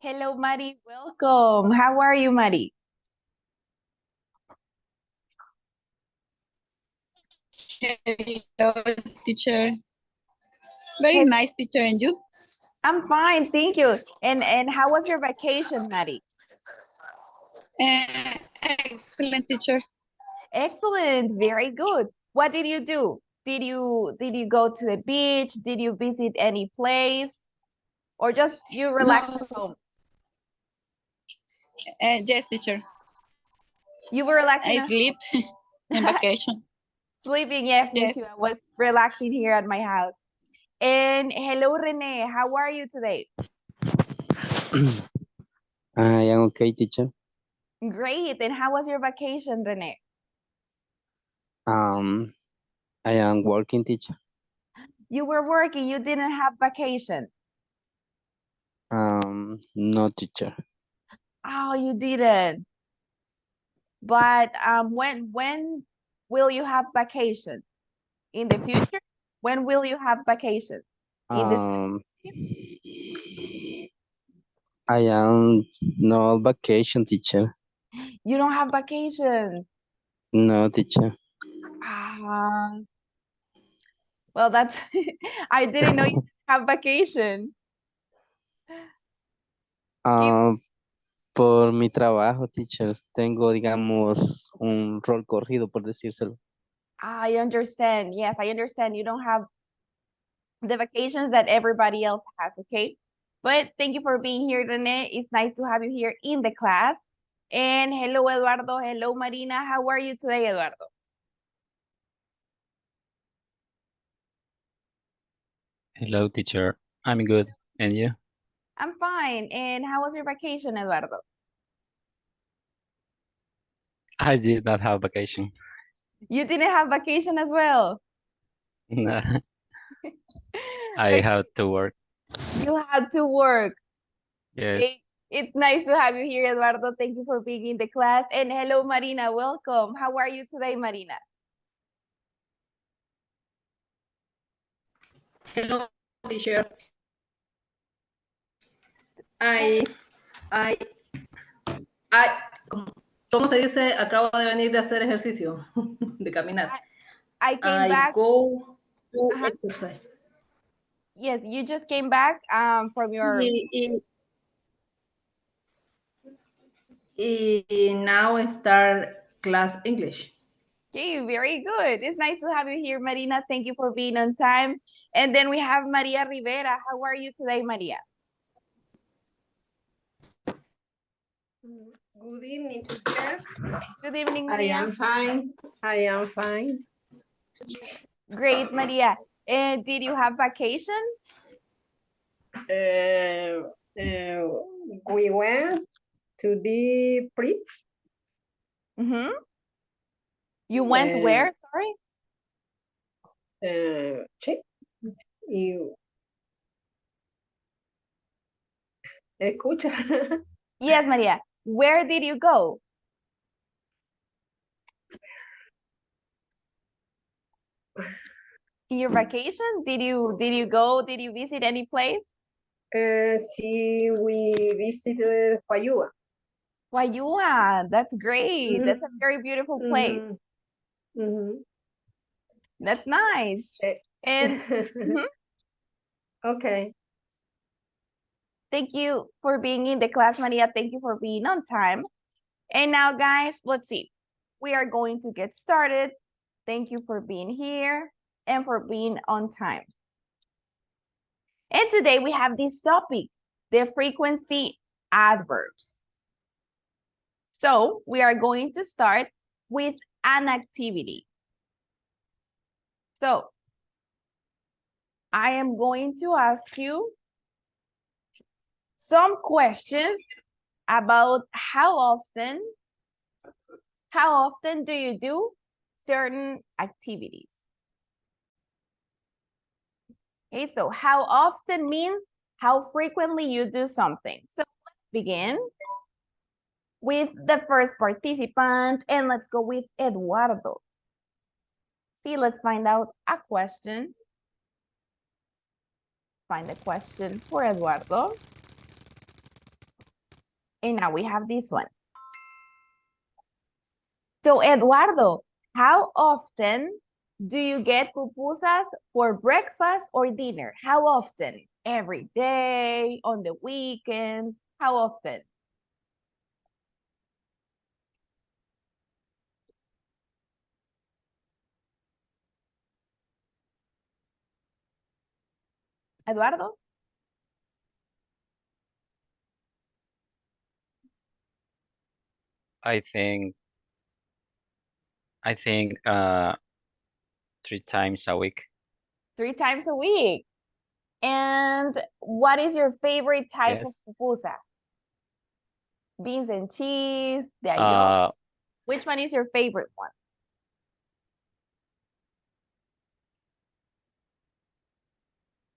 Hello, Mari. Welcome. How are you, Mari? Hello, teacher. Very Hey, nice, teacher. And you? I'm fine, thank you. And how was your vacation, Mari? Excellent, teacher. Excellent. Very good. What did you do? Did you go to the beach? Did you visit any place? Or just you relax No, at home? yes, teacher. You were relaxing I at sleep in home? vacation. Sleeping, yes, me Yes. too. I was relaxing here at my house. And hello, Renee. How are you today? I am okay, teacher. Great. And how was your vacation, Renee? Um, I am working, teacher. You were working, you didn't have vacation. No, teacher. Oh, you didn't. But when will you have vacation? In the future? When will you have vacation? In this Um, I am no vacation, teacher. you don't have vacation. No, teacher. Ah, well, that's I didn't know you have vacation. Give, Um, por mi trabajo, teacher, tengo, digamos, un rol corrido, por decírselo. I understand. Yes, I understand. You don't have the vacations that everybody else has, okay? But thank you for being here, Rene. It's nice to have you here in the class. And hello, Eduardo. Hello, Marina. How are you today, Eduardo? Hello, teacher. I'm good. And you? I'm fine. And how was your vacation, Eduardo? I did not have vacation. You didn't have vacation as well. I Okay, have to work. you had to work. Yes. Okay, it's nice to have you here, Eduardo. Thank you for being in the class. And hello, Marina. Welcome. How are you today, Marina? Hello, teacher. I, I, I, ¿cómo se dice? Acabo de venir de hacer ejercicio, de caminar. I came I back. go to Uh-huh. exercise. Yes, you just came back from your. Y now start class English. Okay, very good. It's nice to have you here, Marina. Thank you for being on time. And then we have Maria Rivera. How are you today, Maria? Good evening, teacher. Good evening, I Maria. am fine. I am fine. Great, Maria. And did you have vacation? We went to the Pritz. Mm-hmm. You went where? Sorry? Sí. Y escucha. Yes, Maria. Where did you go? In your vacation? Did you go? Did you visit any place? Sí, we visited Fayua. Wayua, that's great. That's a very beautiful place. That's nice. And mhm, Okay. thank you for being in the class, Maria. Thank you for being on time. And now, guys, let's see. We are going to get started. Thank you for being here and for being on time. And today we have this topic, the frequency adverbs. So we are going to start with an activity. So I am going to ask you some questions about how often do you do certain activities? Okay, so how often means how frequently you do something. So let's begin with the first participant and let's go with Eduardo. See, let's find out a question. Find a question for Eduardo. And now we have this one. So Eduardo, how often do you get pupusas for breakfast or dinner? How often? Every day, on the weekends? How often? Eduardo? I think 3 times a week. 3 times a week. And what is your favorite type Yes. of pupusa? Beans and cheese, de ayote. Uh, Which one is your favorite one?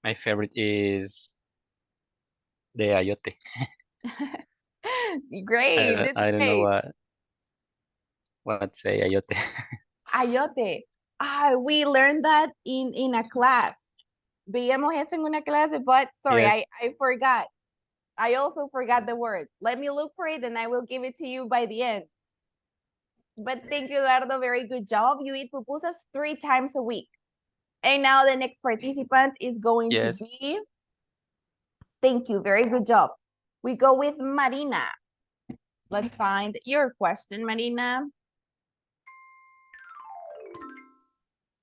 my favorite is the ayote. Great, that's I don't know great. what say ayote. Ayote. We learned that in a class. Veíamos eso en una clase, but sorry, Yes. I forgot. I also forgot the word. Let me look for it and I will give it to you by the end. But thank you, Eduardo. Very good job. You eat pupusas 3 times a week. And now the next participant is going to Yes. be. Thank you. Very good job. We go with Marina. Let's find your question, Marina.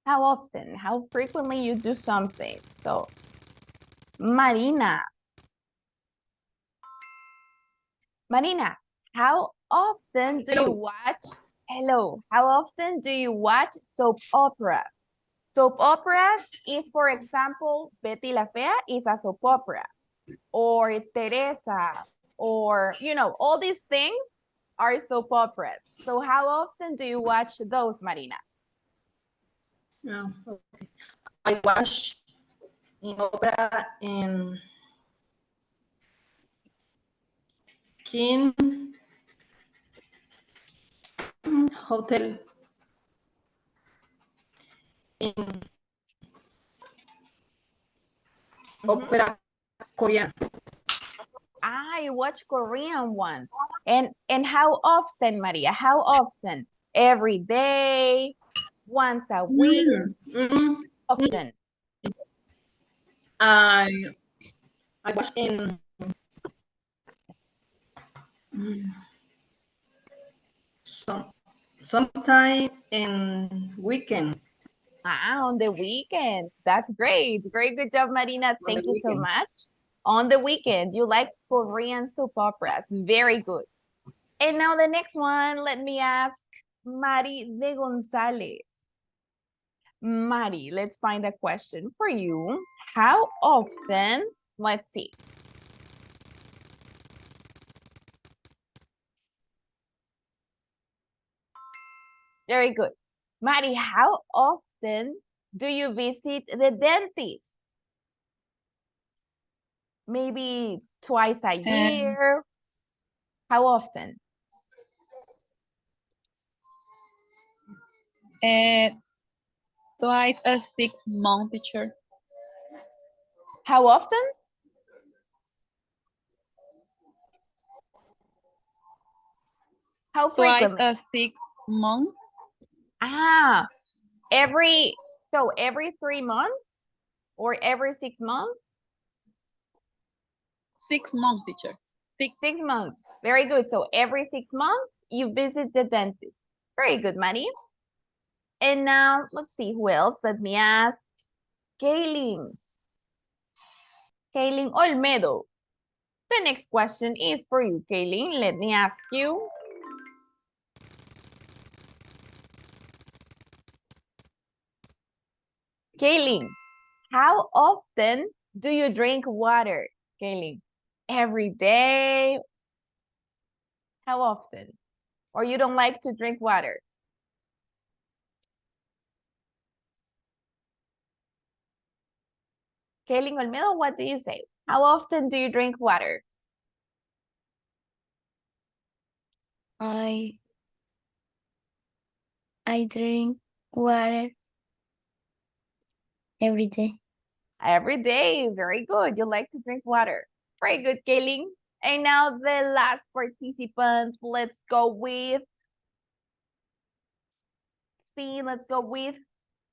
How often, how frequently you do something? So, Marina. Marina, how often do you watch? Hello. How often do you watch soap operas? Soap operas is, for example, Betty la Fea is a soap opera, or Teresa, or, you know, all these things are soap operas. So how often do you watch those, Marina? No, okay. I watch in opera in King Hotel in opera Korean. I watch Korean ones. And how often, Maria? How often? Every day? Once a week? Often? I watch in sometime in weekend. On the weekends. That's great. Very good job, Marina. the Thank you so weekend. much. On the weekend, you like Korean soap operas. Very good. And now the next one, let me ask Mari de Gonzalez. Mari, let's find a question for you. How often, let's see. Very good. Mari, how often do you visit the dentist? Maybe twice a year? How often? Twice a 6 month, teacher. How often? How Twice frequently? a 6 month. Every 3 months or every 6 months? 6 months, teacher. 6 months. Very good. So every 6 months you visit the dentist. Very good, Mari. And now let's see who else. Let me ask Kaylin. Kaylin Olmedo. The next question is for you, Kaylin. Let me ask you. Kaylin, how often do you drink water, Kaylin? Every day? How often? Or you don't like to drink water? Kaylin Olmedo, what do you say? How often do you drink water? I drink water every day. Every day. Very good. You like to drink water. Very good, Kaylin. And now the last participant, let's go with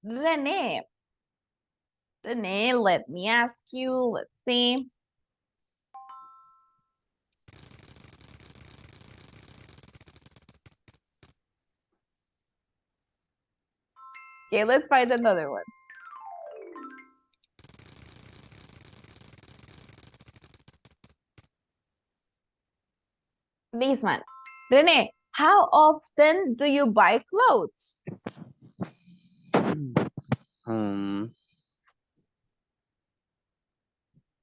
Rene. Rene, let me ask you, let's see. Okay, let's find another one. This one. Rene, how often do you buy clothes?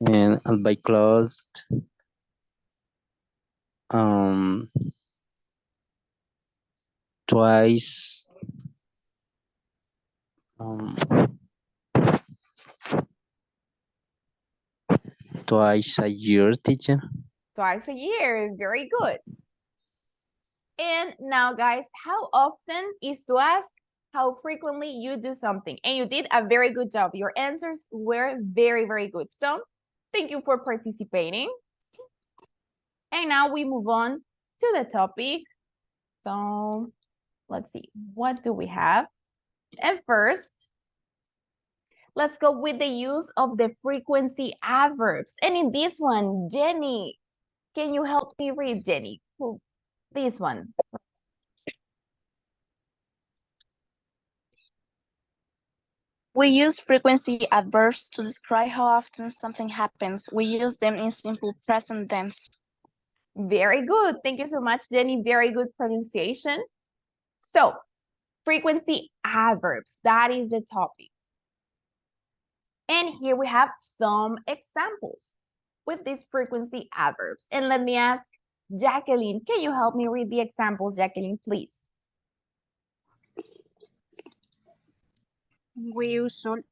And I'll buy clothes. Twice. Twice a year, teacher. Twice a year, very good. And now guys, how often is to ask how frequently you do something. And you did a very good job. Your answers were very, very good. So thank you for participating. And now we move on to the topic. So let's see, what do we have? And first, let's go with the use of the frequency adverbs. And in this one, Jenny, can you help me read, Jenny? This one. We use frequency adverbs to describe how often something happens. We use them in simple present tense. Very good. Thank you so much, Jenny. Very good pronunciation. So, frequency adverbs, that is the topic. And here we have some examples with these frequency adverbs. And let me ask Jacqueline, can you help me read the examples, Jacqueline, please? We usually,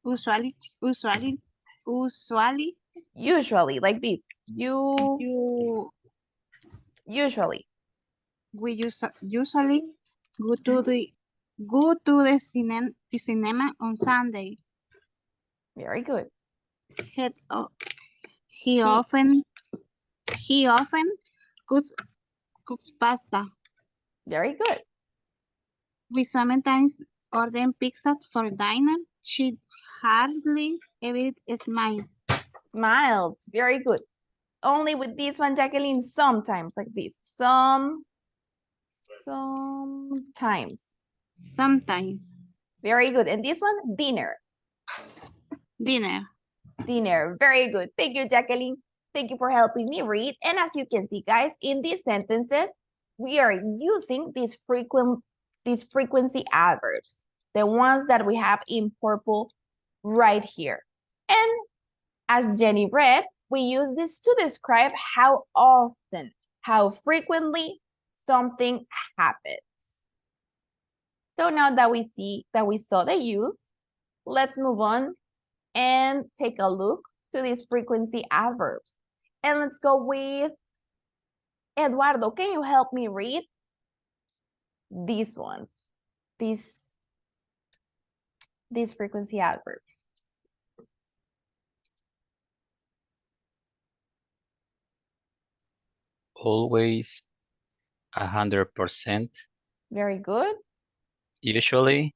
Usually, like this. Usually. We usually go to the cinema on Sunday. Very good. He often cooks pasta. Very good. We sometimes order pizza for dinner. She hardly ever smiles. Smiles. Very good. Only with this one, Jacqueline, sometimes like this. Sometimes. Sometimes. Very good. And this one, dinner. Dinner. Dinner. Very good. Thank you, Jacqueline. Thank you for helping me read. And as you can see, guys, in these sentences, we are using these frequency adverbs, the ones that we have in purple right here. And as Jenny read, we use this to describe how often, how frequently something happens. So now that we saw the use, let's move on and take a look to these frequency adverbs. And let's go with Eduardo. Can you help me read these ones? These frequency adverbs. Always, 100%. Very good. Usually,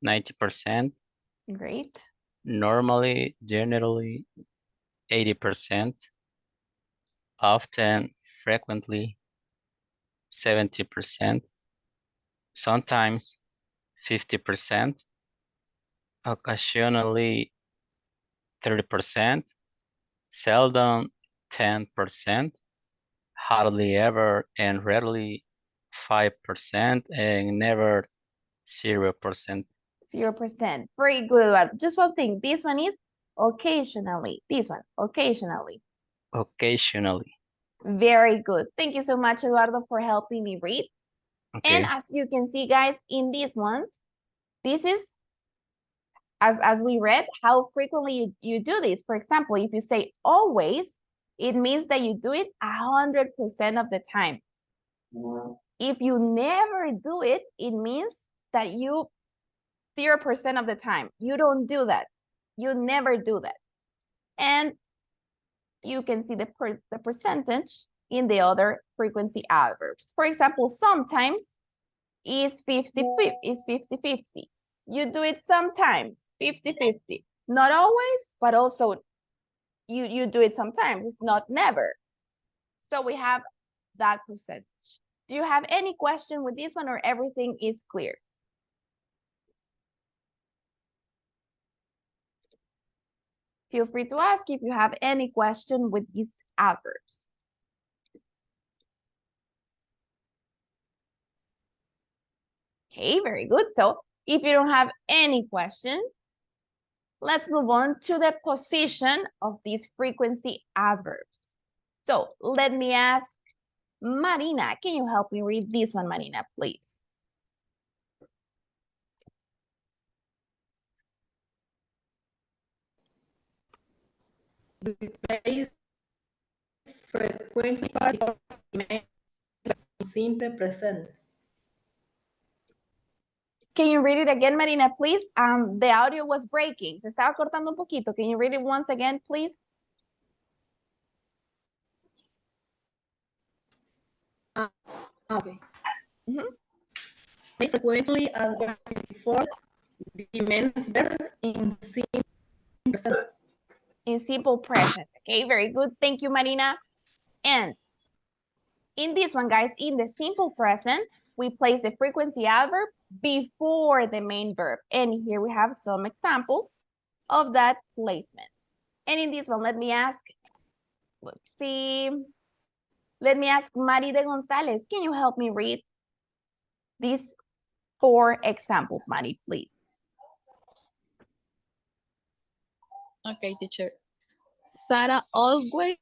90%. Great. Normally, generally, 80%. Often, frequently, 70%. Sometimes, 50%. Occasionally, 30%. Seldom, 10%. Hardly ever and rarely, 5%, and never 0%. 0%. Very good, Eduardo. Just one thing. This one is occasionally. This one, occasionally. Occasionally. Very good. Thank you so much, Eduardo, for helping me read. Okay. And as you can see, guys, in these ones, this is, as we read, how frequently you do this. For example, if you say always, it means that you do it 100% of the time. If you never do it, it means that you 0% of the time. You don't do that. You never do that. And you can see the percentage in the other frequency adverbs. For example, sometimes is 50-50. You do it sometimes, 50-50. Not always, but also you do it sometimes. It's not never. So we have that percentage. Do you have any question with this one or everything is clear? Feel free to ask if you have any question with these adverbs. Okay, very good. So if you don't have any question, let's move on to the position of these frequency adverbs. So let me ask Marina, can you help me read this one, Marina, please? We place frequently before simple present. Can you read it again, Marina, please? The audio was breaking. Se estaba cortando un poquito. Can you read it once again, please? Okay. Mhm. Place frequently and before the men's verb in simple present. In simple present. Okay, very good. Thank you, Marina. And in this one, guys, in the simple present, we place the frequency adverb before the main verb. And here we have some examples of that placement. And in this one, let me ask, let's see. Let me ask Mari de Gonzalez, can you help me read these 4 examples, Mari, please? Okay, teacher. Sarah always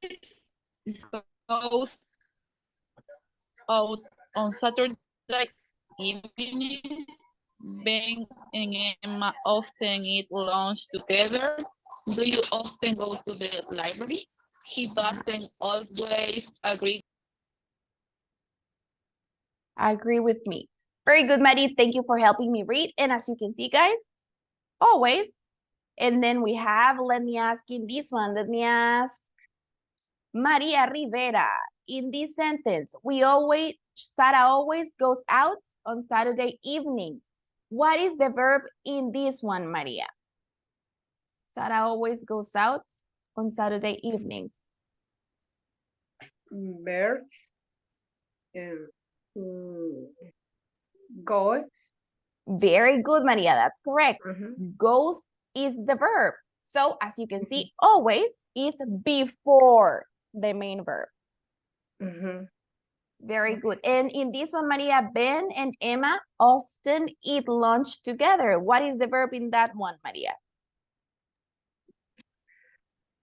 goes out on Saturday evening. Ben and Emma often eat lunch together. Do you often go to the library? He doesn't always agree. Agree with me. Very good, Mari. Thank you for helping me read. And as you can see, guys, always. And then we have, let me ask in this one, let me ask Maria Rivera. In this sentence, Sarah always goes out on Saturday evening. What is the verb in this one, Maria? Sarah always goes out on Saturday evenings. Bird. Goat. Very good, Maria. That's correct. Goes is the verb. So as you can see, always is before the main verb. Very good. And in this one, Maria, Ben and Emma often eat lunch together. What is the verb in that one, Maria?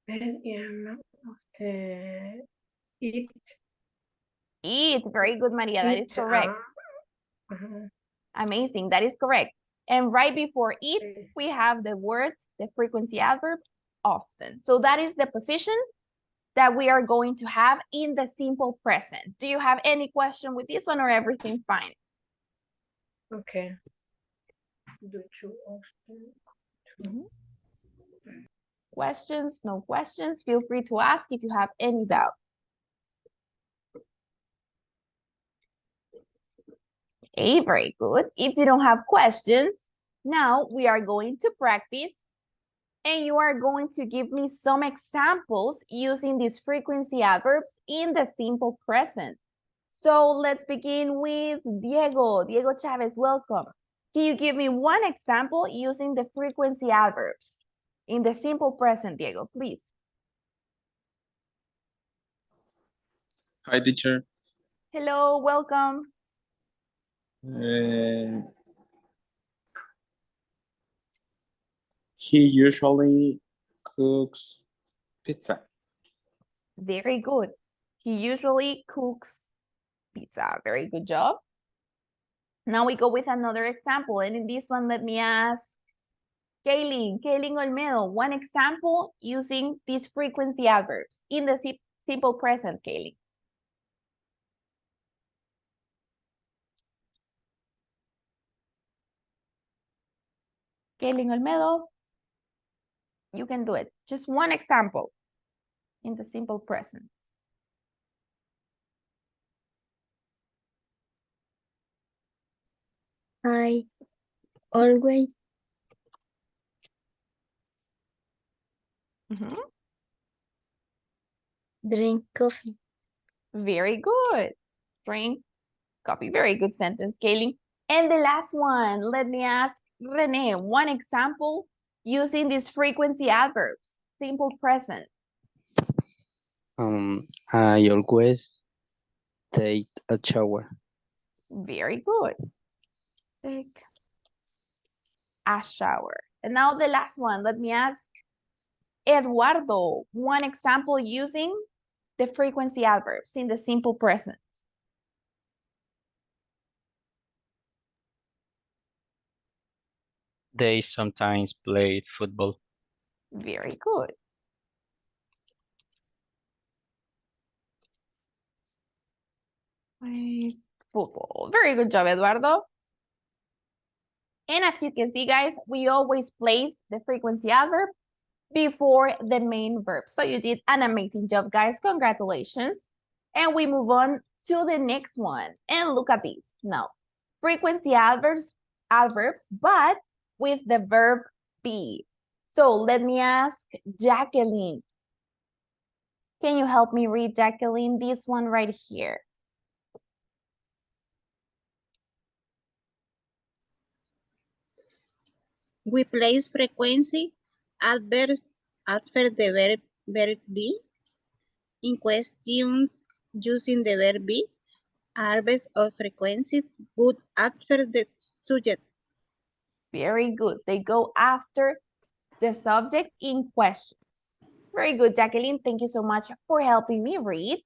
Ben and Emma often eat. Eat. Very good, Maria. That is correct. Amazing. That is correct. And right before eat, we have the word, the frequency adverb, often. So that is the position that we are going to have in the simple present. Do you have any question with this one or everything fine? Okay. Do you often? Questions? No questions? Feel free to ask if you have any doubt. Okay, very good. If you don't have questions, now we are going to practice and you are going to give me some examples using these frequency adverbs in the simple present. So let's begin with Diego. Diego Chavez, welcome. Can you give me one example using the frequency adverbs in the simple present, Diego, please? Hi, teacher. Hello, welcome. He usually cooks pizza. Very good. He usually cooks pizza. Very good job. Now we go with another example. And in this one, let me ask Kaylin Olmedo, one example using these frequency adverbs in the simple present, Kaylin. Kaylin Olmedo, you can do it. Just one example. in the simple present? I always Mhm. drink coffee. Very good. Drink coffee. Very good sentence, Kaylee. And the last one, let me ask Renee, one example using these frequency adverbs, simple present. I always take a shower. Very good. Take a shower. And now the last one, let me ask Eduardo, one example using the frequency adverbs in the simple present. They sometimes play football. Very good. Play football. Very good job, Eduardo. And as you can see, guys, we always place the frequency adverb before the main verb. So you did an amazing job, guys. Congratulations. And we move on to the next one. And look at this. Now, frequency adverbs, but with the verb be. So let me ask Jacqueline. Can you help me read, Jacqueline, this one right here? We place frequency adverbs after the verb be in questions using the verb be. Adverbs of frequencies would after the subject. Very good. They go after the subject in questions. Very good, Jacqueline. Thank you so much for helping me read.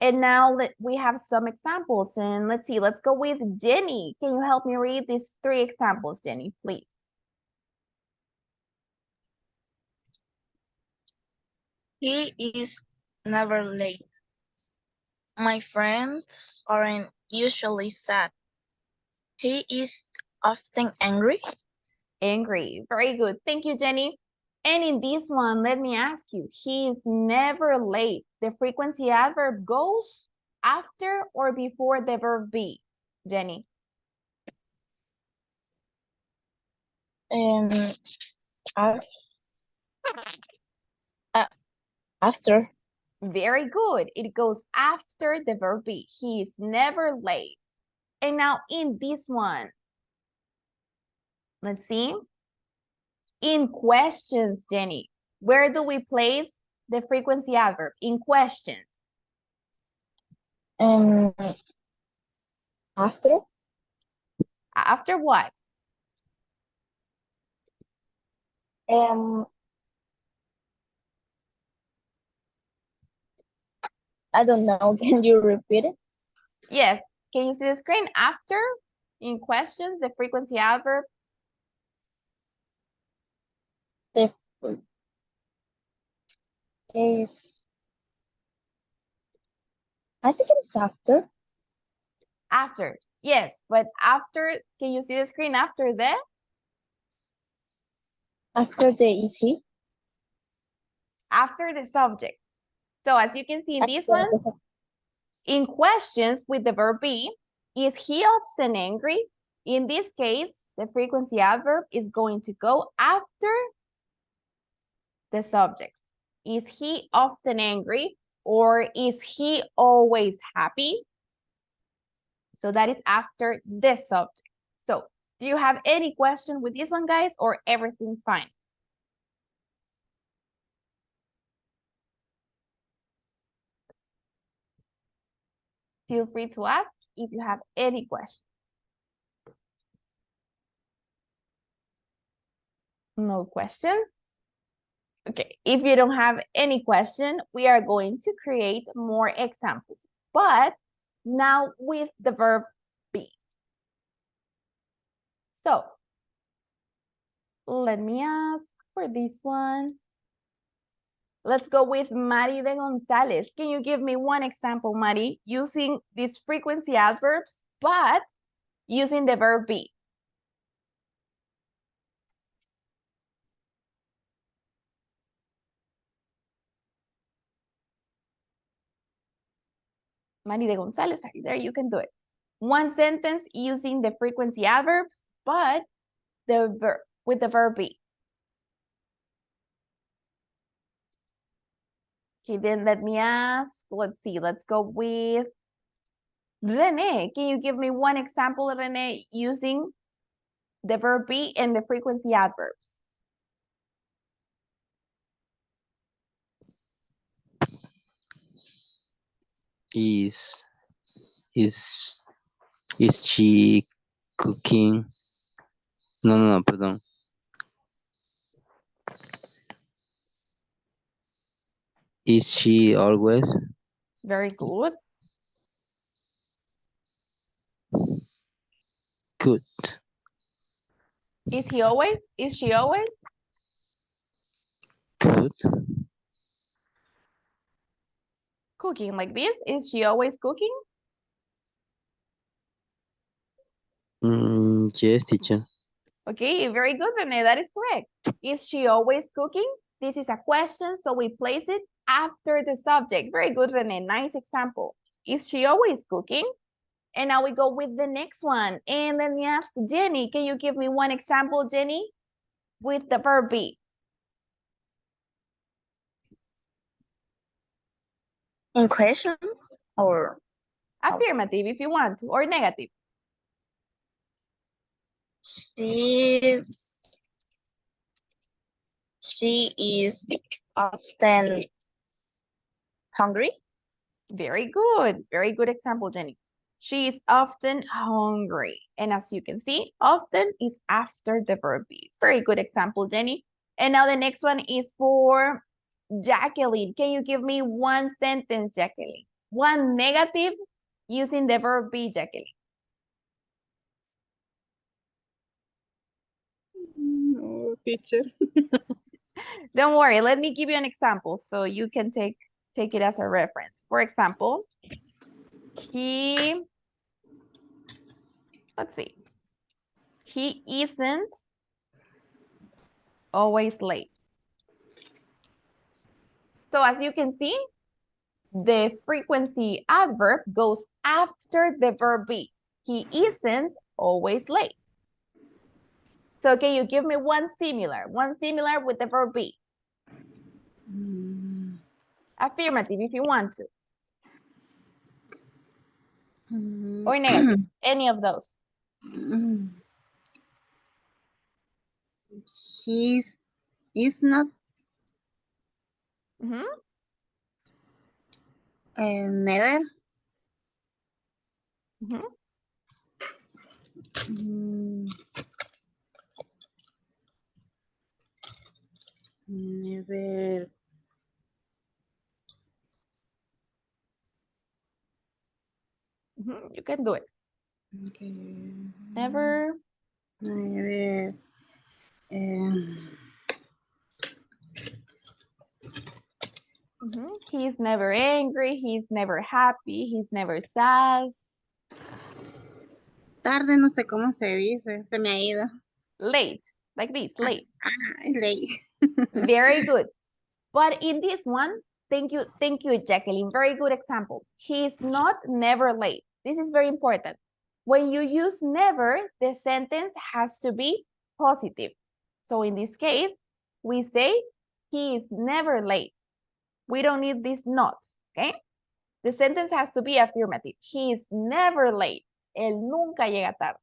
And now we have some examples. And let's see, let's go with Jenny. Can you help me read these 3 examples, Jenny, please? He is never late. My friends aren't usually sad. He is often angry. Angry. Very good. Thank you, Jenny. And in this one, let me ask you, he is never late. The frequency adverb goes after or before the verb be, Jenny? Af- a- after. Very good. It goes after the verb be. He is never late. And now in this one, let's see. In questions, Jenny, where do we place the frequency adverb? In questions. After. After what? I don't know. Can you repeat it? Yes. Can you see the screen? After, in questions, the frequency adverb. The is. I think it's after. After. Yes, but after, can you see the screen after the? After the is he. After the subject. So as you can see in this one, in questions with the verb be, is he often angry? In this case, the frequency adverb is going to go after the subject. Is he often angry or is he always happy? So that is after the subject. So do you have any question with this one, guys, or everything fine? Feel free to ask if you have any question. No questions? Okay, if you don't have any question, we are going to create more examples, but now with the verb be. So let me ask for this one. Let's go with Mari de Gonzalez. Can you give me one example, Mari, using these frequency adverbs, but using the verb be? María González, there you can do it. One sentence using the frequency adverbs, but with the verb be. Okay, then let me ask, let's see, let's go with Rene. Can you give me one example, Rene, using the verb be and the frequency adverbs? Is she cooking? No, perdón. Is she always? Very good. Good. Is he always? Is she always? Good. Cooking like this? Is she always cooking? Yes, teacher. Okay, very good, Rene. That is correct. Is she always cooking? This is a question, so we place it after the subject. Very good, Rene. Nice example. Is she always cooking? And now we go with the next one. And let me ask Jenny. Can you give me one example, Jenny, with the verb be? In question or Affirmative if you want to, or negative. she is often hungry. Very good. Very good example, Jenny. She is often hungry. And as you can see, often is after the verb be. Very good example, Jenny. And now the next one is for Jacqueline. Can you give me one sentence, Jacqueline? One negative using the verb be, Jacqueline. No, teacher. Don't worry, let me give you an example so you can take it as a reference. For example, let's see. He isn't always late. So as you can see, the frequency adverb goes after the verb be. He isn't always late. So can you give me one similar with the verb be? Affirmative if you want to. Or negative, any of those. Is not Mm-hmm. never. Mm-hmm. Never. Mm-hmm. You can do it. Okay. Never. Never. Mm-hmm. He's never angry. He's never happy. He's never sad. Tarde, no sé cómo se dice. Se me ha ido. Late, like this, late. Late. Very good. But in this one, thank you, Jacqueline. Very good example. He's not never late. This is very important. When you use never, the sentence has to be positive. So in this case, we say he is never late. We don't need this not, okay? The sentence has to be affirmative. He is never late. Él nunca llega tarde.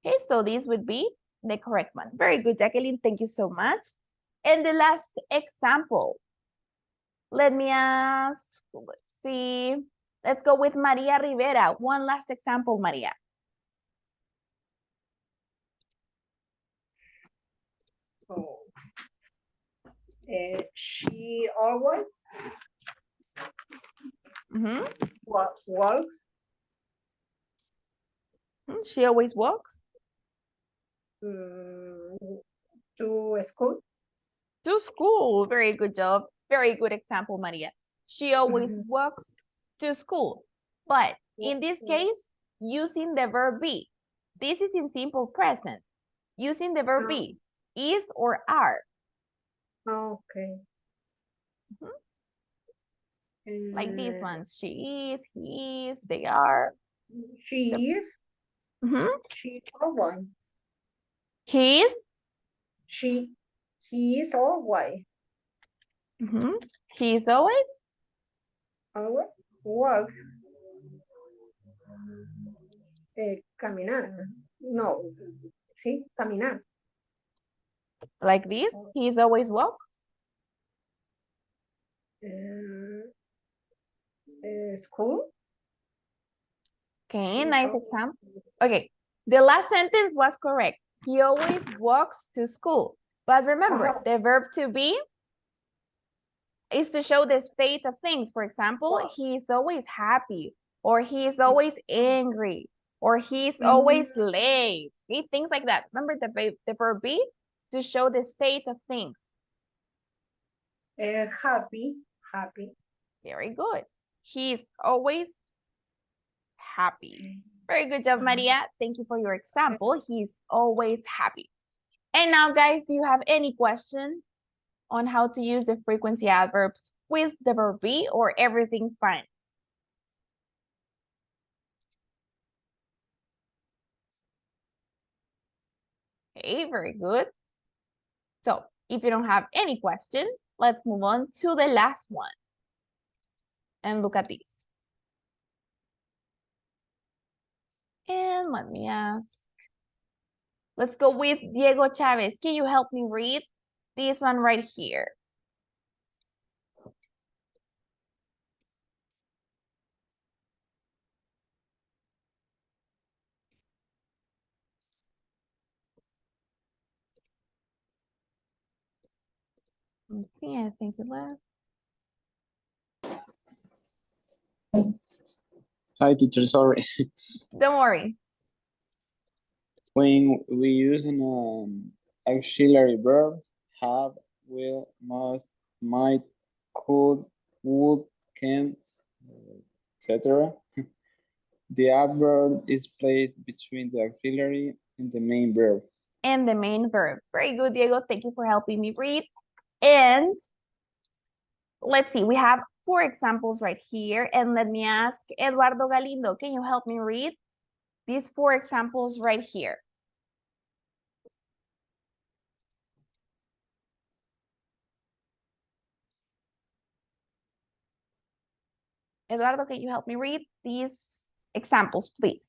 Okay, so this would be the correct one. Very good, Jacqueline. Thank you so much. And the last example. Let me ask, let's see. Let's go with Maria Rivera. One last example, Maria. Oh. She always walks. She always walks. To school. To school. Very good job. Very good example, Maria. She always walks to school. But in this case, using the verb be. This is in simple present. Using the verb be. Is or are. Okay. Like these ones. She is, he is, they are. She is. Mhm. She always. He is. He is always. Mhm. He is always. Always. Walk. Caminar. No. Sí, caminar. Like this. He is always walk. School. Okay, She's nice always- example. Okay, the last sentence was correct. He always walks to school. But remember, the verb to be is to show the state of things. For example, he is always happy, or he is always angry, or he is always late. Okay, things like that. Remember the verb be to show the state of things. Happy. Happy. Very good. He is always happy. Very good job, Maria. Thank you for your example. He's always happy. And now, guys, do you have any questions on how to use the frequency adverbs with the verb be, or everything fine? Okay, very good. So if you don't have any question, let's move on to the last one. And look at this. And let me ask. Let's go with Diego Chavez. Can you help me read this one right here? Okay, I think you left. Hi, teacher, sorry. Don't worry. When we use an auxiliary verb, have, will, must, might, could, would, can, etc., the adverb is placed between the auxiliary and the main verb. And the main verb. Very good, Diego. Thank you for helping me read. And let's see, we have 4 examples right here. And let me ask Eduardo Galindo, can you help me read these 4 examples right here? Eduardo, can you help me read these examples, please?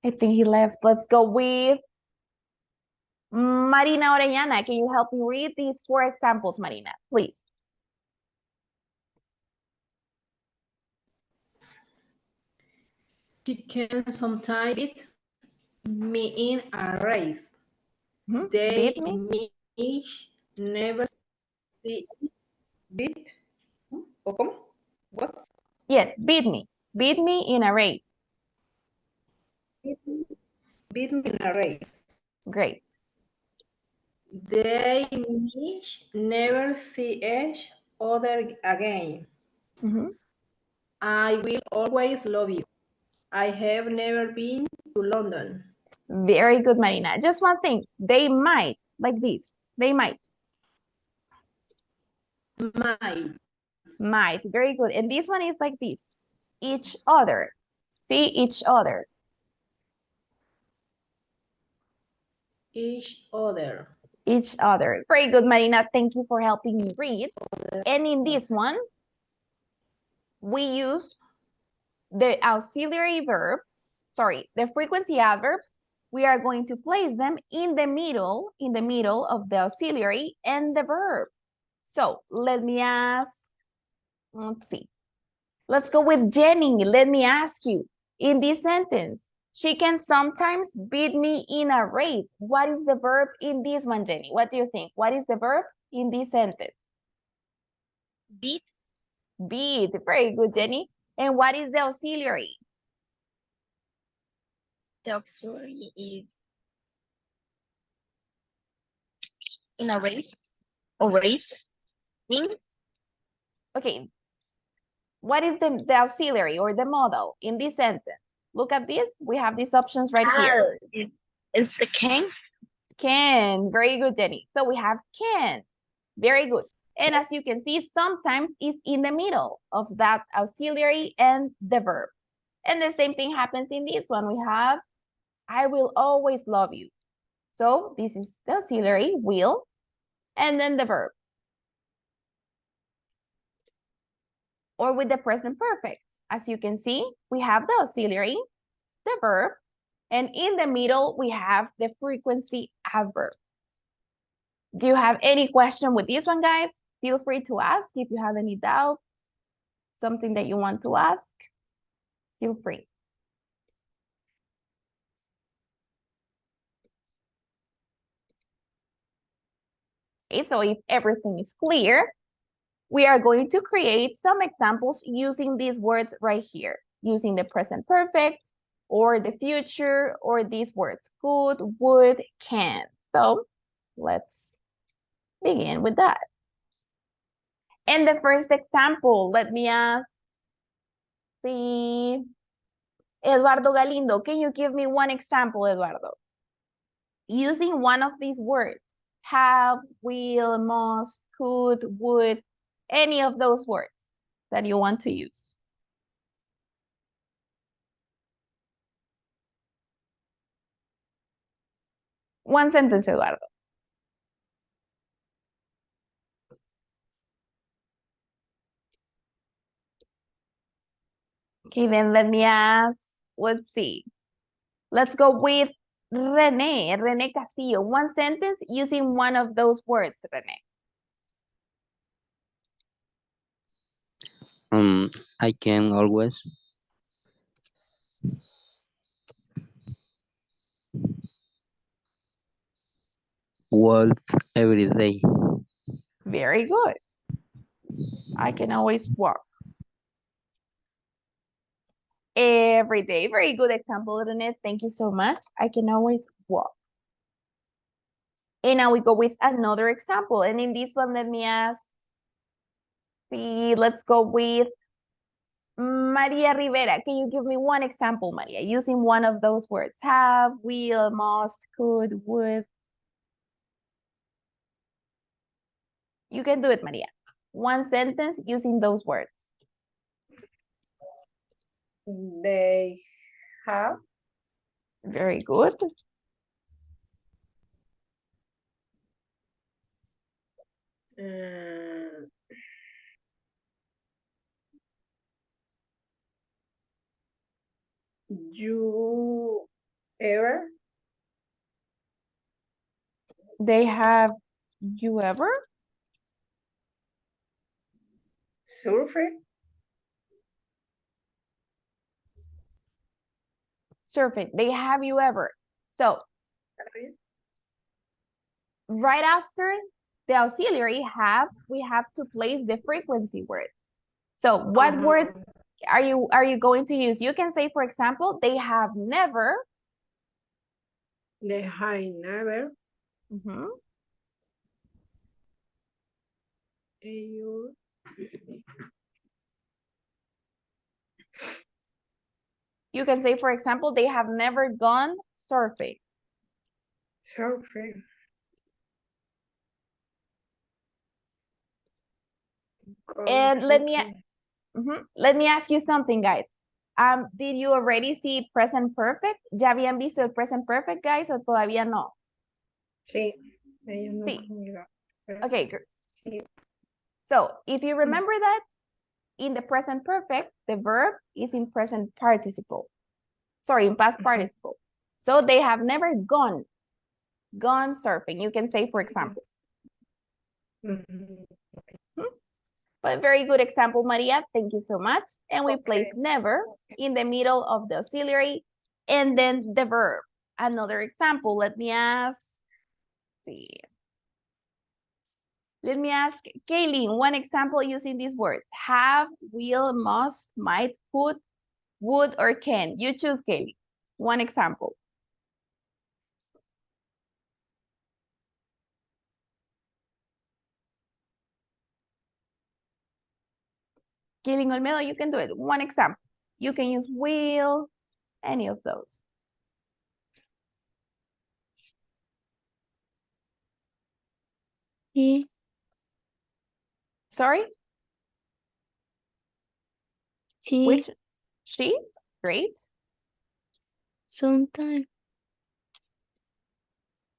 I think he left. Let's go with Marina Orellana. Can you help me read these 4 examples, Marina, please? She can sometimes beat me in a race. They Beat me? never see beat. ¿O cómo? What? Yes, beat me. Beat me in a race. Beat me in a race. Great. They never see each other again. I will always love you. I have never been to London. Very good, Marina. Just one thing. They might, like this. They might. Might. Very good. And this one is like this. Each other. See, each other. Each other. Each other. Very good, Marina. Thank you for helping me read. And in this one, we use the auxiliary verb, the frequency adverbs. We are going to place them in the middle of the auxiliary and the verb. So let me ask, let's see. Let's go with Jenny. Let me ask you, in this sentence, she can sometimes beat me in a race. What is the verb in this one, Jenny? What do you think? What is the verb in this sentence? Beat. Beat. Very good, Jenny. And what is the auxiliary? The auxiliary is in a race or race. Okay. What is the auxiliary or the model in this sentence? Look at this. We have these options right here. It's the can. Can. Very good, Jenny. So we have can. Very good. And as you can see, sometimes it's in the middle of that auxiliary and the verb. And the same thing happens in this one. We have, I will always love you. So this is the auxiliary, will, and then the verb. Or with the present perfect. As you can see, we have the auxiliary, the verb, and in the middle, we have the frequency adverb. Do you have any question with this one, guys? Feel free to ask if you have any doubt, something that you want to ask, feel free. Okay, so if everything is clear, we are going to create some examples using these words right here, using the present perfect or the future or these words, could, would, can. So let's begin with that. And the first example, let me ask, see, Eduardo Galindo, can you give me one example, Eduardo? Using one of these words, have, will, must, could, would, any of those words that you want to use. One sentence, Eduardo. Okay, then let me ask, let's see. Let's go with Rene, Rene Castillo. One sentence using one of those words, Rene. I can always. Walk every day. Very good. I can always walk. Every day. Very good example, Rene. Thank you so much. I can always walk. And now we go with another example. And in this one, let me ask, see, let's go with Maria Rivera. Can you give me one example, Maria, using one of those words? Have, will, must, could, would. You can do it, Maria. One sentence using those words. They have. Very good. You ever? They have, you ever? Surfing? Surfing. They have you ever? So, right after the auxiliary have, we have to place the frequency word. So what word are you going to use? You can say, for example, they have never. They have never. You can say, for example, they have never gone surfing. Surfing. And let me ask you something, guys. Did you already see present perfect? ¿Ya habían visto el present perfect, guys, o todavía no? Sí. No Sí. conmigo. Okay, good. Sí. So, if you remember that, in the present perfect, the verb is in present participle. Sorry, in past participle. So they have never gone surfing. You can say, for example. But very good example, Maria. Thank you so much. And we place never in the middle of the auxiliary and then the verb. Another example, let me ask, see. Let me ask Kaylin, one example using these words. Have, will, must, might, could, would, or can. You choose, Kaylin. One example. Kaylin Olmedo, you can do it. One example. You can use will, any of those. He, Sorry? she, Which? She? Great. sometimes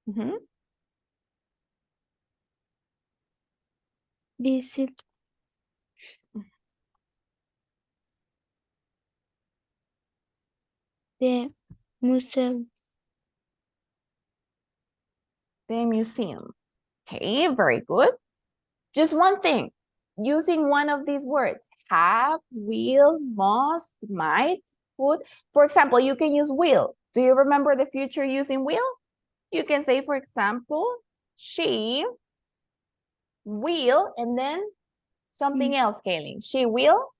Mhm. visit the museum. The museum. Okay, very good. Just one thing. Using one of these words. Have, will, must, might, would. For example, you can use will. Do you remember the future using will? You can say, for example, she will, and then something else, Kaylin. She will.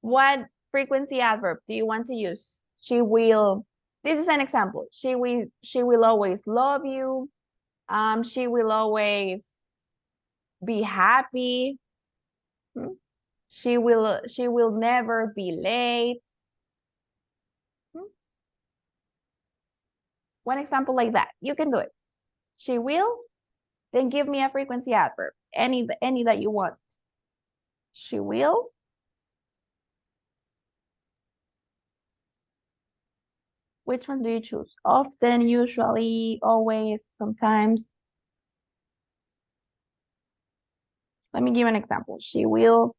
What frequency adverb do you want to use? She will. This is an example. She will always love you. She will always be happy. Hmm? She will never be late. Hmm? One example like that. You can do it. She will, then give me a frequency adverb. Any that you want. She will. Which one do you choose? Often, usually, always, sometimes. Let me give an example. She will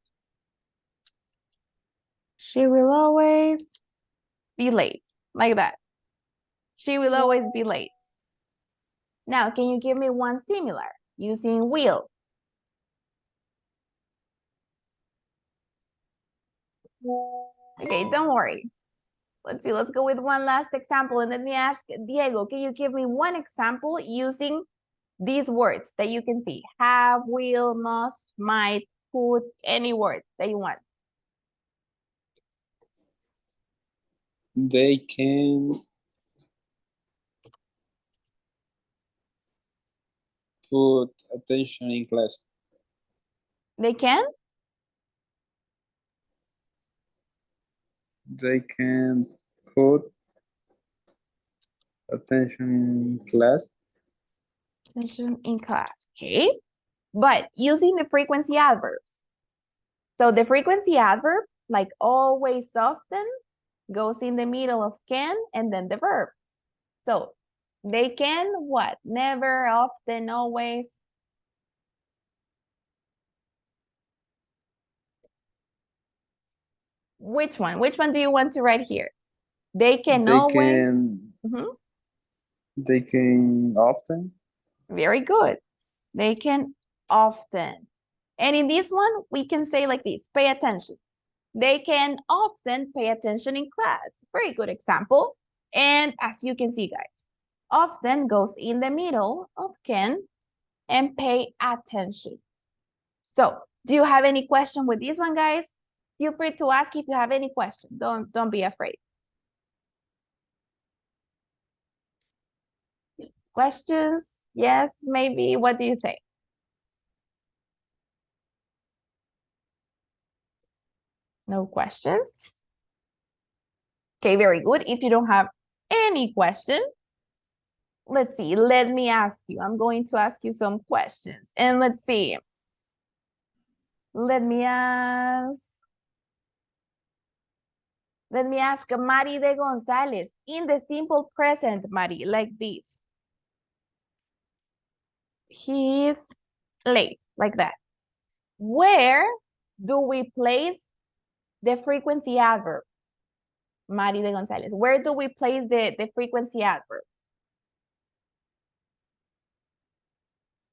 always be late. Like that. She will always be late. Now, can you give me one similar using will? Okay, don't worry. Let's see, let's go with one last example. And let me ask Diego, can you give me one example using these words that you can see? Have, will, must, might, could, any word that you want. They can put attention in class. They can? They can put attention in class. Attention in class, okay. But using the frequency adverbs. So the frequency adverb, like always, often, goes in the middle of can and then the verb. So they can what? Never, often, always. Which one? Which one do you want to write here? They can They always. can. Mhm. They can often. Very good. They can often. And in this one, we can say like this, pay attention. They can often pay attention in class. Very good example. And as you can see, guys, often goes in the middle of can and pay attention. So, do you have any question with this one, guys? Feel free to ask if you have any question. Don't be afraid. Questions? Yes, maybe. What do you say? No questions? Okay, very good. If you don't have any question, let's see. Let me ask you. I'm going to ask you some questions. And let's see. Let me ask Mari de Gonzalez in the simple present, Mari, like this. He's late, like that. Where do we place the frequency adverb? Mari de Gonzalez. Where do we place the frequency adverb?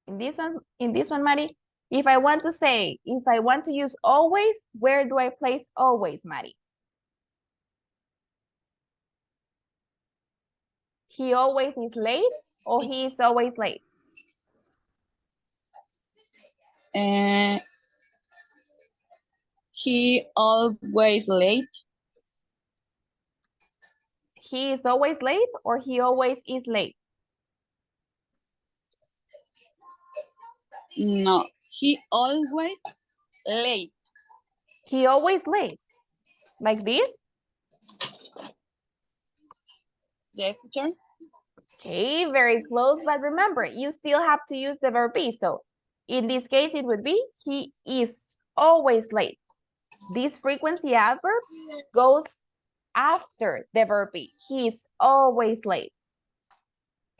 In this one, Mari, if I want to use always, where do I place always, Mari? He always is late or he is always late? He always late. He is always late or he always is late? No, he always late. He always late. Like this? Yes, teacher. Okay, very close, but remember, you still have to use the verb be. So in this case, it would be, he is always late. This frequency adverb goes after the verb be. He is always late.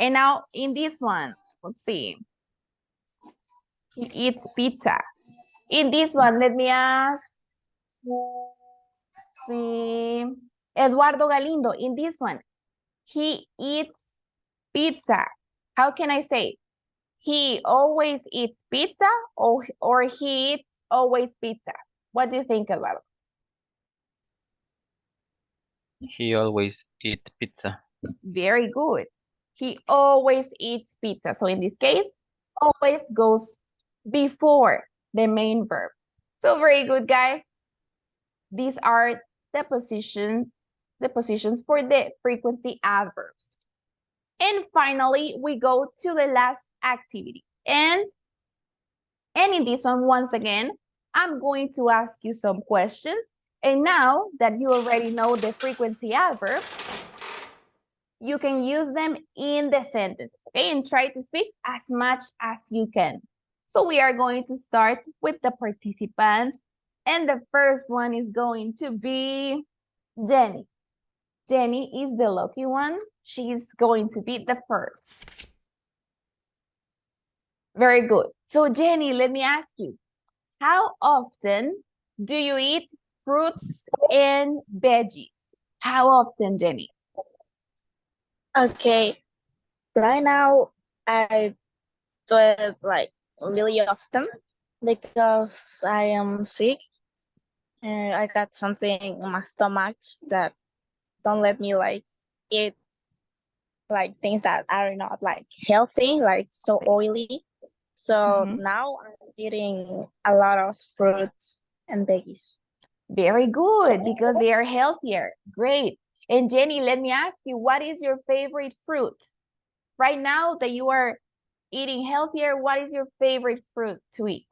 And now in this one, let's see. He eats pizza. In this one, let me ask, see, Eduardo Galindo, in this one, he eats pizza. How can I say? He always eats pizza or he eats always pizza? What do you think, Eduardo? He always eat pizza. Very good. He always eats pizza. So in this case, always goes before the main verb. So very good, guys. These are the positions for the frequency adverbs. And finally, we go to the last activity. And in this one, once again, I'm going to ask you some questions. And now that you already know the frequency adverb, you can use them in the sentence, okay? And try to speak as much as you can. So we are going to start with the participants. And the first one is going to be Jenny. Jenny is the lucky one. She's going to be the first. Very good. So Jenny, let me ask you, how often do you eat fruits and veggies? How often, Jenny? Okay, right now I do it like really often because I am sick and I got something in my stomach that don't let me like eat like things that are not like healthy, like so oily. So now I'm eating a lot of fruits and veggies. Very good, because they are healthier. Great. And Jenny, let me ask you, what is your favorite fruit? Right now that you are eating healthier, what is your favorite fruit to eat?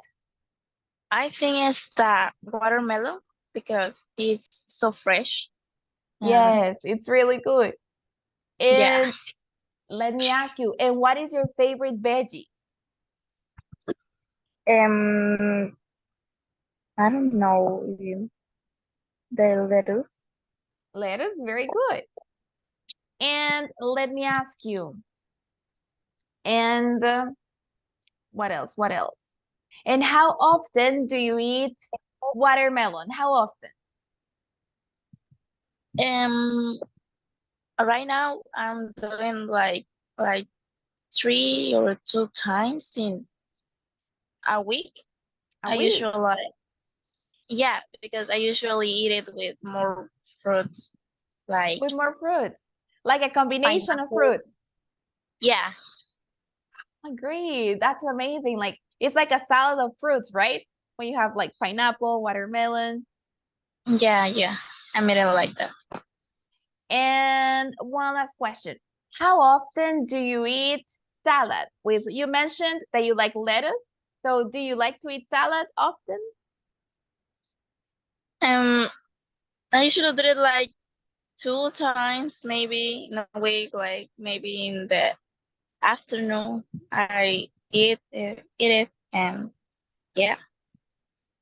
I think it's the watermelon because it's so fresh. Yes, it's really good. Yeah. And let me ask you, and what is your favorite veggie? I don't know, the lettuce. Lettuce, very good. And let me ask you, and what else? What else? And how often do you eat watermelon? How often? Right now I'm doing like 3 or 2 times in a week. A I week? usually yeah, because I usually eat it with more fruits, like with more fruits, like a combination of pineapple. fruits. Yeah. Oh, great, that's amazing. Like it's like a salad of fruits, right? When you have like pineapple, watermelon. Yeah. I made it like that. And one last question. How often do you eat salad? You mentioned that you like lettuce. So do you like to eat salad often? I usually do it like 2 times maybe in a week, like maybe in the afternoon I eat it, and yeah.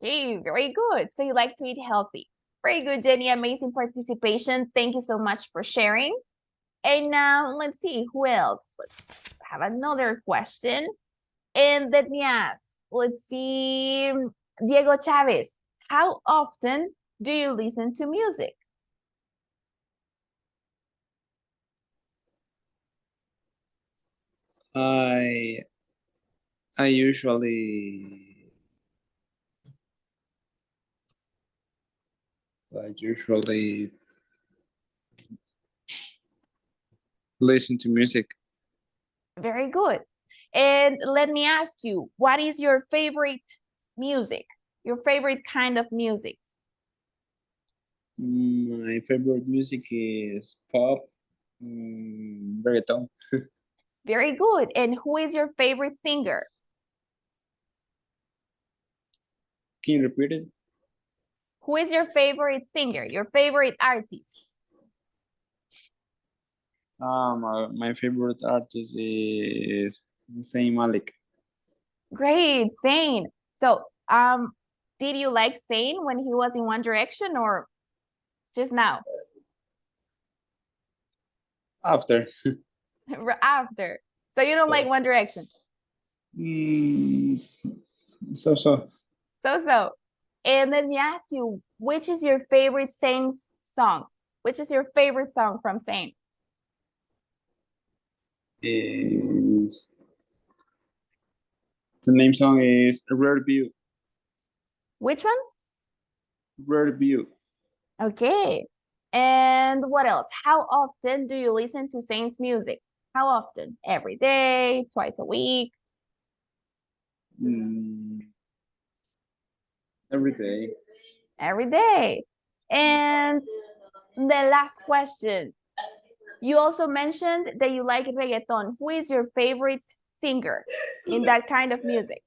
Okay, very good. So you like to eat healthy. Very good, Jenny. Amazing participation. Thank you so much for sharing. And now let's see who else. Let's have another question. And let me ask, let's see, Diego Chavez, how often do you listen to music? I usually listen to music. Very good. And let me ask you, what is your favorite music? Your favorite kind of music? My favorite music is pop, reggaeton. Very good. And who is your favorite singer? Can you repeat it? Who is your favorite singer? Your favorite artist? My favorite artist is Zayn Malik. Great, Zayn. So, did you like Zayn when he was in One Direction or just now? After. After. So you don't like One Direction? So. So. And let me ask you, which is your favorite Zayn song? Which is your favorite song from Zayn? The name song is Rare View. Which one? Rare View. Okay. And what else? How often do you listen to Zayn's music? How often? Every day? Twice a week? Every day. Every day. And the last question. You also mentioned that you like reggaeton. Who is your favorite singer in that kind of music?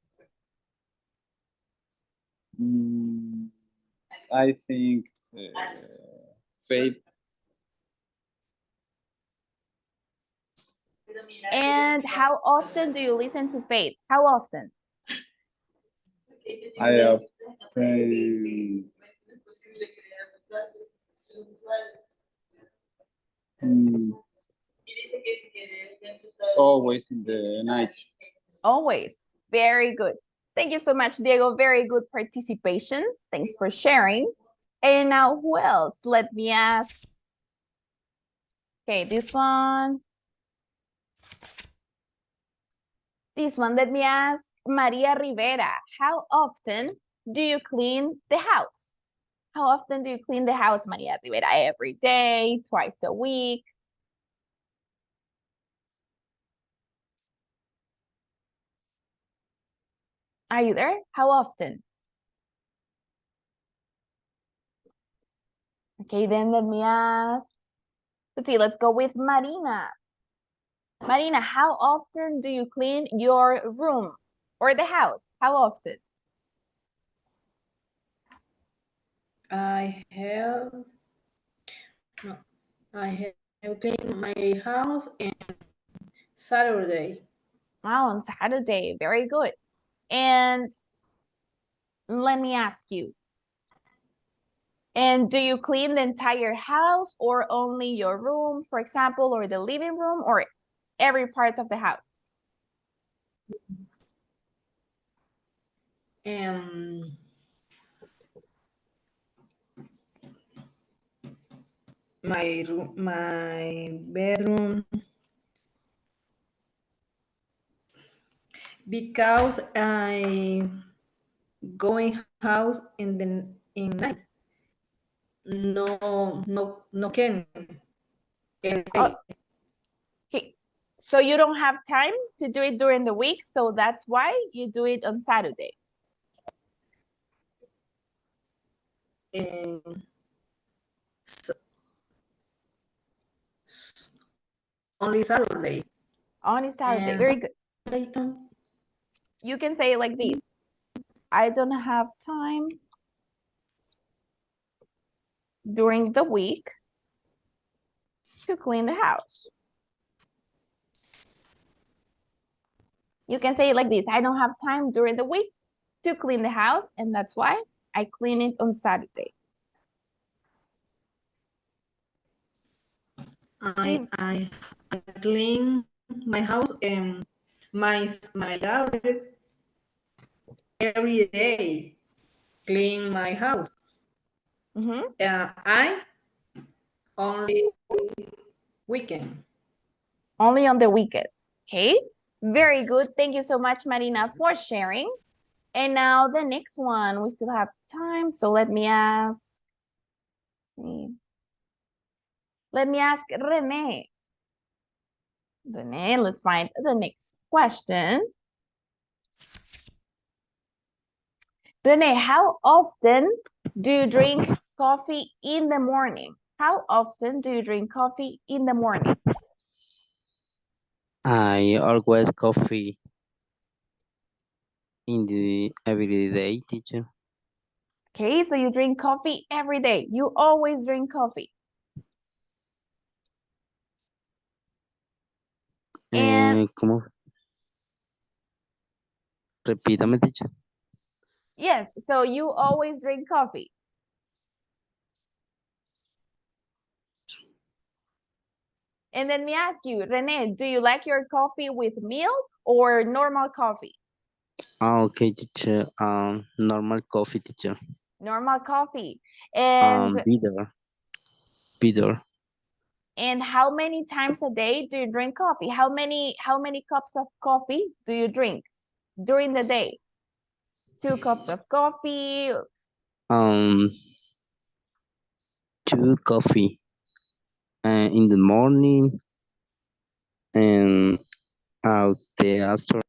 I think Faith. And how often do you listen to Faith? How often? I have played, always in the night. Always. Very good. Thank you so much, Diego. Very good participation. Thanks for sharing. And now who else? Let me ask. Okay, this one. Let me ask Maria Rivera. How often do you clean the house? How often do you clean the house, Maria Rivera? Every day, twice a week? Are you there? How often? Okay, then let me ask. Let's see, let's go with Marina. Marina, how often do you clean your room or the house? How often? I have cleaned my house on Saturday. Wow, on Saturday. Very good. And let me ask you. And do you clean the entire house or only your room, for example, or the living room or every part of the house? My bedroom, because I going house in night. No can. Oh, okay. So you don't have time to do it during the week, so that's why you do it on Saturday. Only Saturday. Only Saturday. Very good. You can say it like this. I don't have time during the week to clean the house. You can say it like this. I don't have time during the week to clean the house, and that's why I clean it on Saturday. I clean my house and my daughter every day clean my house. I only weekend. Only on the weekend. Okay, very good. Thank you so much, Marina, for sharing. And now the next one, we still have time, so let me ask. Let me ask Rene. Rene, let's find the next question. Rene, how often do you drink coffee in the morning? How often do you drink coffee in the morning? I always coffee in the every day, teacher. Okay, so you drink coffee every day. You always drink coffee. And ¿Cómo? Repítame, teacher. yes, so you always drink coffee. And let me ask you, Rene, do you like your coffee with milk or normal coffee? Okay, teacher. Normal coffee, teacher. Normal coffee. And Bitter. Bitter. and how many times a day do you drink coffee? How many cups of coffee do you drink during the day? 2 cups of coffee. 2 coffee. In the morning and out the after.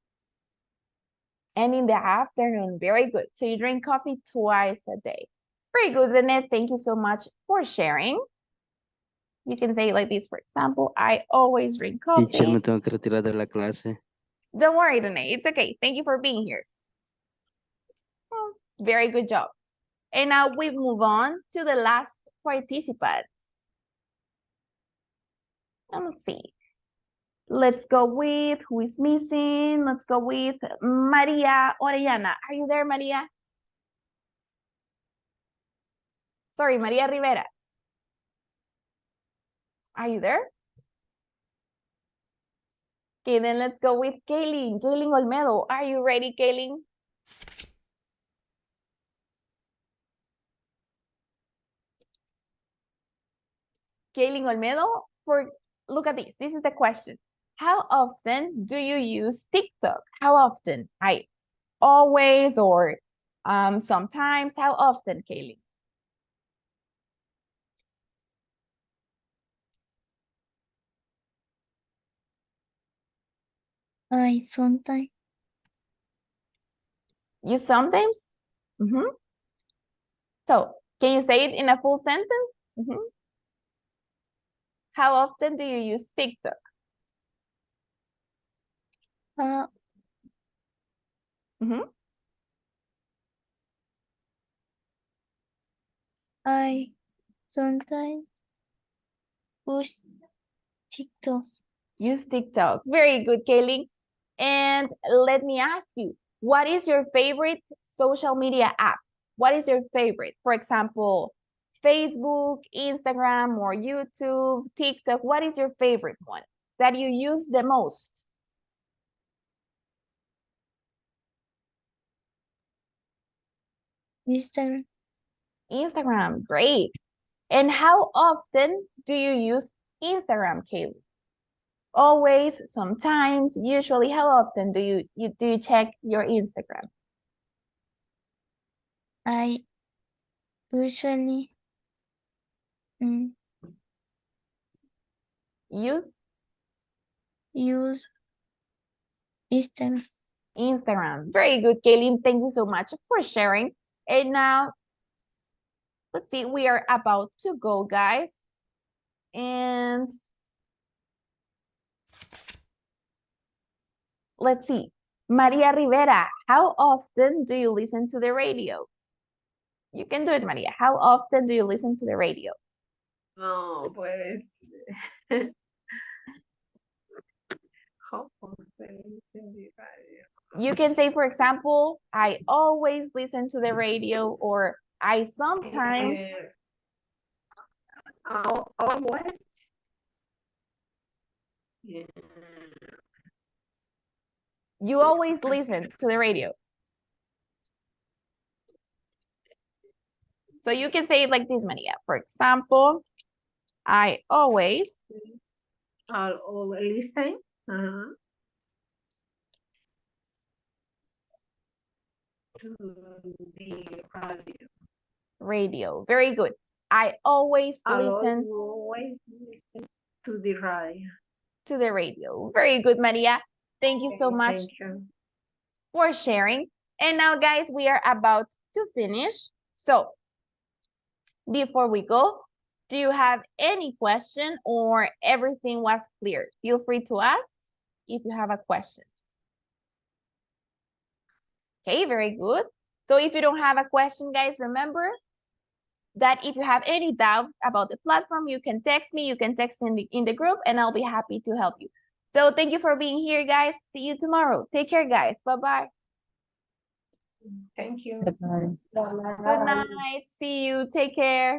And in the afternoon. Very good. So you drink coffee twice a day. Very good, Rene. Thank you so much for sharing. You can say it like this, for example, I always drink Teacher, coffee. me tengo que retirar de la clase. Don't worry, Rene. It's okay. Thank you for being here. Oh, very good job. And now we move on to the last participant. Let's see. Let's go with who is missing. Let's go with Maria Orellana. Are you there, Maria? Sorry, Maria Rivera. Are you there? Okay, then let's go with Kaylin. Kaylin Olmedo. Are you ready, Kaylin? Kaylin Olmedo, look at this. This is the question. How often do you use TikTok? How often? I always or sometimes. How often, Kaylin? I sometimes. You sometimes? Mm-hmm. So, can you say it in a full sentence? Mm-hmm. How often do you use TikTok? Mm-hmm. I sometimes use TikTok. Use TikTok. Very good, Kaylin. And let me ask you, what is your favorite social media app? What is your favorite? For example, Facebook, Instagram, or YouTube, TikTok. What is your favorite one that you use the most? Instagram. Instagram, great. And how often do you use Instagram, Kaylin? Always, sometimes, usually. How often do you check your Instagram? I usually Use Instagram. Instagram. Very good, Kaylin. Thank you so much for sharing. And now, let's see, we are about to go, guys. And let's see. Maria Rivera, how often do you listen to the radio? You can do it, Maria. How often do you listen to the radio? No, pues. How often in the radio? You can say, for example, I always listen to the radio, or I sometimes. Always. Yeah. You always listen to the radio. So you can say it like this, Maria. For example, I always. I'll listen. To the radio. Radio. Very good. I always listen. Always listen to the radio. To the radio. Very good, Maria. Thank you so much Thank you. for sharing. And now, guys, we are about to finish. So, before we go, do you have any question or everything was clear? Feel free to ask if you have a question. Okay, very good. So if you don't have a question, guys, remember that if you have any doubt about the platform, you can text me, you can text in the group, and I'll be happy to help you. So thank you for being here, guys. See you tomorrow. Take care, guys. Bye-bye. Thank you. Good night. See you. Take care.